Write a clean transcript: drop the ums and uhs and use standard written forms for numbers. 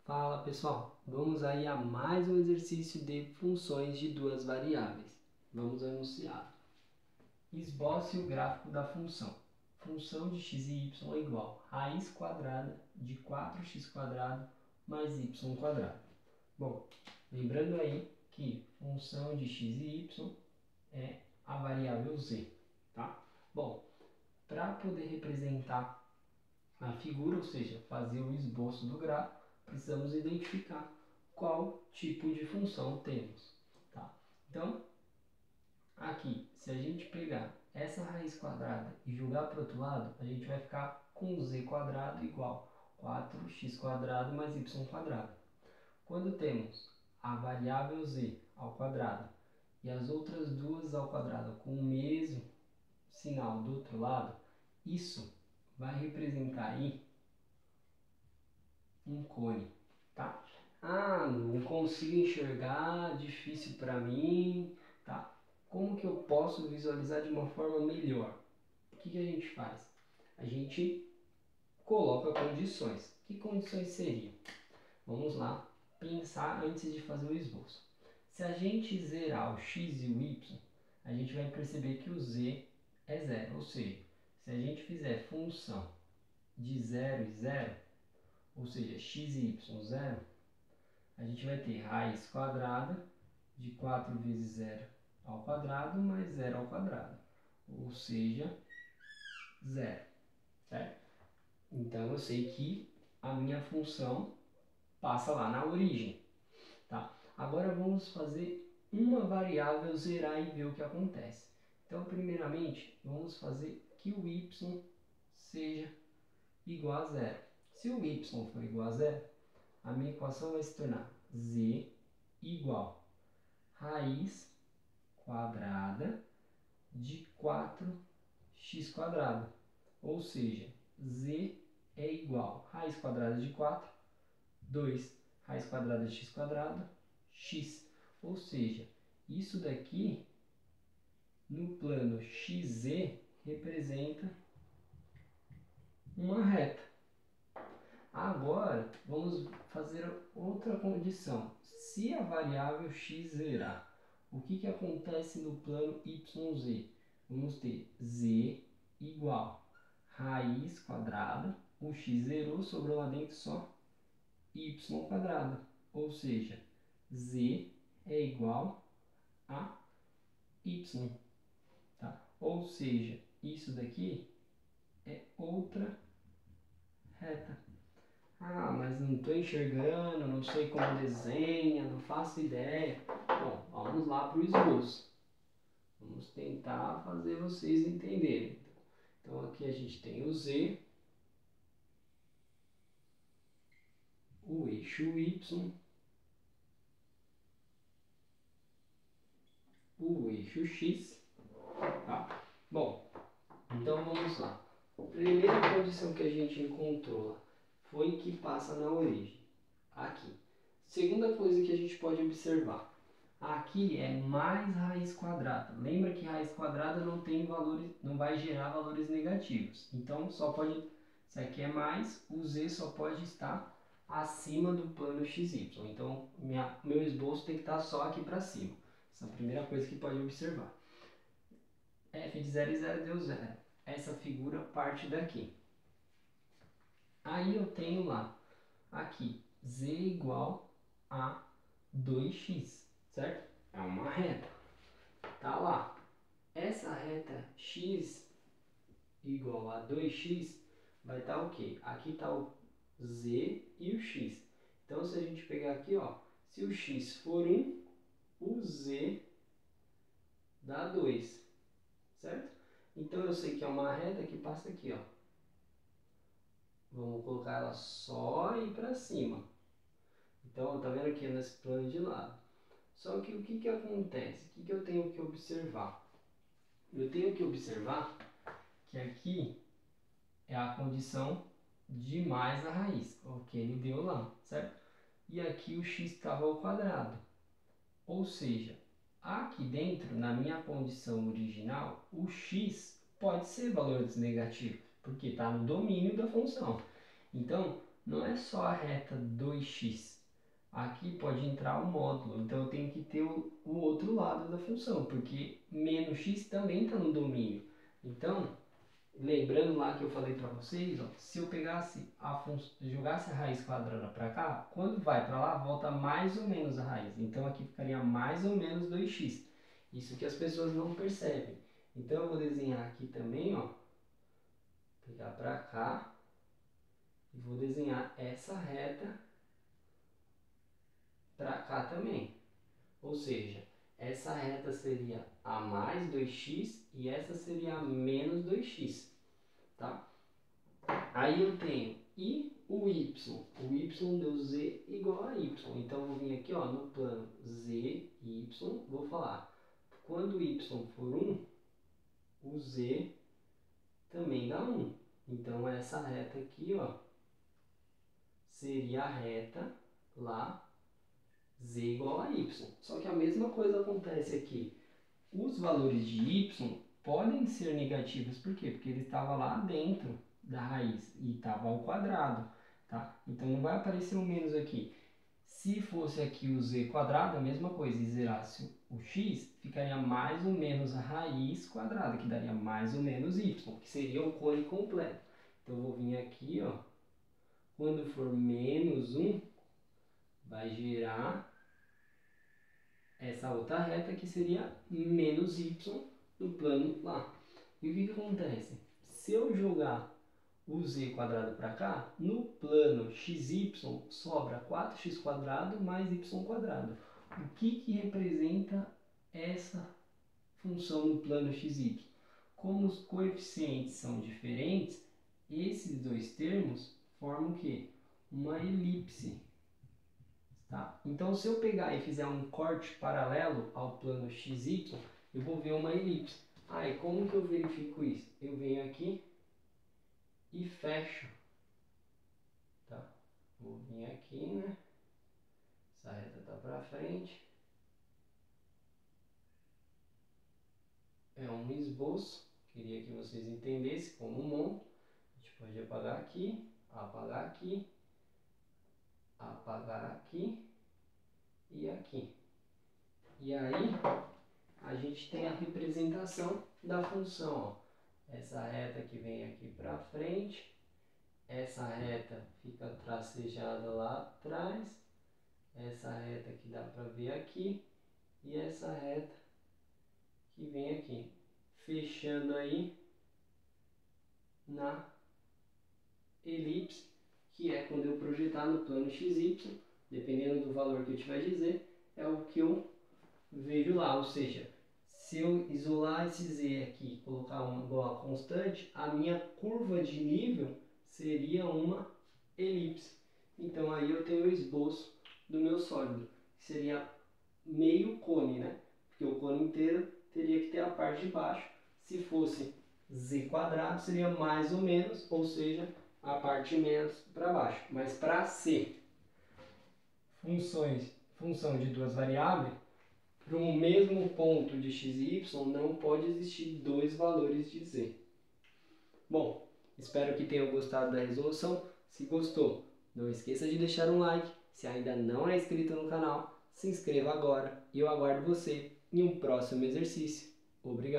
Fala pessoal, vamos aí a mais um exercício de funções de duas variáveis. Vamos ao enunciado. Esboce o gráfico da função. Função de x e y é igual a raiz quadrada de 4x² mais y². Bom, lembrando aí que função de x e y é a variável z, tá? Bom, para poder representar a figura, ou seja, fazer o esboço do gráfico, precisamos identificar qual tipo de função temos. Tá? Então, aqui, se a gente pegar essa raiz quadrada e jogar para o outro lado, a gente vai ficar com z² igual 4x² mais y². Quando temos a variável z ao quadrado e as outras duas ao quadrado com o mesmo sinal do outro lado, isso vai representar aí um cone, tá? Ah, não consigo enxergar, difícil para mim, tá? Como que eu posso visualizar de uma forma melhor? O que a gente faz? A gente coloca condições. Que condições seriam? Vamos lá pensar antes de fazer o esboço. Se a gente zerar o x e o y, a gente vai perceber que o z é zero, ou seja, se a gente fizer função de 0 e 0, ou seja, x e y 0, a gente vai ter raiz quadrada de 4 vezes 0 ao quadrado mais 0 ao quadrado, ou seja, 0, certo? Então eu sei que a minha função passa lá na origem, tá? Agora vamos fazer uma variável zerar e ver o que acontece. Então, primeiramente, vamos fazer que o y seja igual a 0. Se o y for igual a 0, a minha equação vai se tornar z igual raiz quadrada de 4x². Ou seja, z é igual a raiz quadrada de 4, 2 raiz quadrada de x², x. Ou seja, isso daqui, no plano xz, representa uma reta. Agora, vamos fazer outra condição. Se a variável x zerar, o que acontece no plano yz? Vamos ter z igual raiz quadrada, o x zerou, sobrou lá dentro só y². Ou seja, z é igual a y. Tá? Ou seja, isso daqui é outra reta. Ah, mas não estou enxergando, não sei como desenha, não faço ideia. Bom, vamos lá para o esboço. Vamos tentar fazer vocês entenderem. Então aqui a gente tem o Z, o eixo Y, o eixo X. Tá? Bom, então vamos lá. A primeira condição que a gente encontrou lá foi que passa na origem. Aqui. Segunda coisa que a gente pode observar. Aqui é mais raiz quadrada. Lembra que raiz quadrada não tem valores, não vai gerar valores negativos. Então só pode, se aqui é mais, o z só pode estar acima do plano xy. Então meu esboço tem que estar só aqui para cima. Essa é a primeira coisa que pode observar. F de 0 e 0 deu 0. Essa figura parte daqui. Aí eu tenho lá, aqui, z igual a 2x, certo? É uma reta. Tá lá. Essa reta x igual a 2x vai estar o quê? Aqui está o z e o x. Então, se a gente pegar aqui, ó, se o x for 1, o z dá 2, certo? Então, eu sei que é uma reta que passa aqui, ó. Vamos colocar ela só aí para cima. Então, tá vendo aqui nesse plano de lado. Só que o que acontece? O que eu tenho que observar? Eu tenho que observar que aqui é a condição de mais a raiz, o que ele deu lá, certo? E aqui o x estava ao quadrado. Ou seja, aqui dentro, na minha condição original, o x pode ser valores negativos, porque está no domínio da função. Então, não é só a reta 2x. Aqui pode entrar o módulo, então eu tenho que ter o outro lado da função, porque menos x também está no domínio. Então, lembrando lá que eu falei para vocês, ó, se eu pegasse jogasse a raiz quadrada para cá, quando vai para lá, volta mais ou menos a raiz. Então aqui ficaria mais ou menos 2x. Isso que as pessoas não percebem. Então eu vou desenhar aqui também, ó, pegar para cá e vou desenhar essa reta para cá também. Ou seja, essa reta seria a mais 2x e essa seria a menos 2x, tá? Aí eu tenho e o y. O y deu z igual a y. Então eu vou vir aqui, ó, no plano z, y, vou falar. Quando o y for 1, o z também dá 1. Então essa reta aqui, ó, seria a reta lá z igual a y. Só que a mesma coisa acontece aqui. Os valores de y podem ser negativos, por quê? Porque ele estava lá dentro da raiz e estava ao quadrado, tá? Então não vai aparecer o menos aqui. Se fosse aqui o z quadrado, a mesma coisa, e zerasse o x, ficaria mais ou menos a raiz quadrada, que daria mais ou menos y, que seria o cone completo. Então eu vou vir aqui, ó, quando for menos 1, vai gerar essa outra reta que seria menos y no plano lá. E o que acontece? Se eu jogar o z quadrado para cá, no plano xy sobra 4x quadrado mais y quadrado. O que representa essa função no plano xy? Como os coeficientes são diferentes, esses dois termos formam o quê? Uma elipse. Tá? Então, se eu pegar e fizer um corte paralelo ao plano XY, eu vou ver uma elipse. Ah, e como que eu verifico isso? Eu venho aqui e fecho. Tá? Vou vir aqui, né? Essa reta tá para frente. É um esboço. Queria que vocês entendessem como monto. A gente pode apagar aqui, apagar aqui, apagar aqui e aqui. E aí, a gente tem a representação da função, ó. Essa reta que vem aqui para frente, essa reta fica tracejada lá atrás, essa reta que dá para ver aqui e essa reta que vem aqui, fechando aí na elipse, que é quando eu projetar no plano XY, dependendo do valor que eu tiver dizer, é o que eu vejo lá, ou seja, se eu isolar esse z aqui e colocar uma igual a constante, a minha curva de nível seria uma elipse. Então aí eu tenho o esboço do meu sólido, que seria meio cone, né? Porque o cone inteiro teria que ter a parte de baixo. Se fosse z quadrado, seria mais ou menos, ou seja, a parte menos para baixo. Mas para ser função de duas variáveis, para um mesmo ponto de x e y, não pode existir dois valores de z. Bom, espero que tenham gostado da resolução. Se gostou, não esqueça de deixar um like. Se ainda não é inscrito no canal, se inscreva agora. E eu aguardo você em um próximo exercício. Obrigado!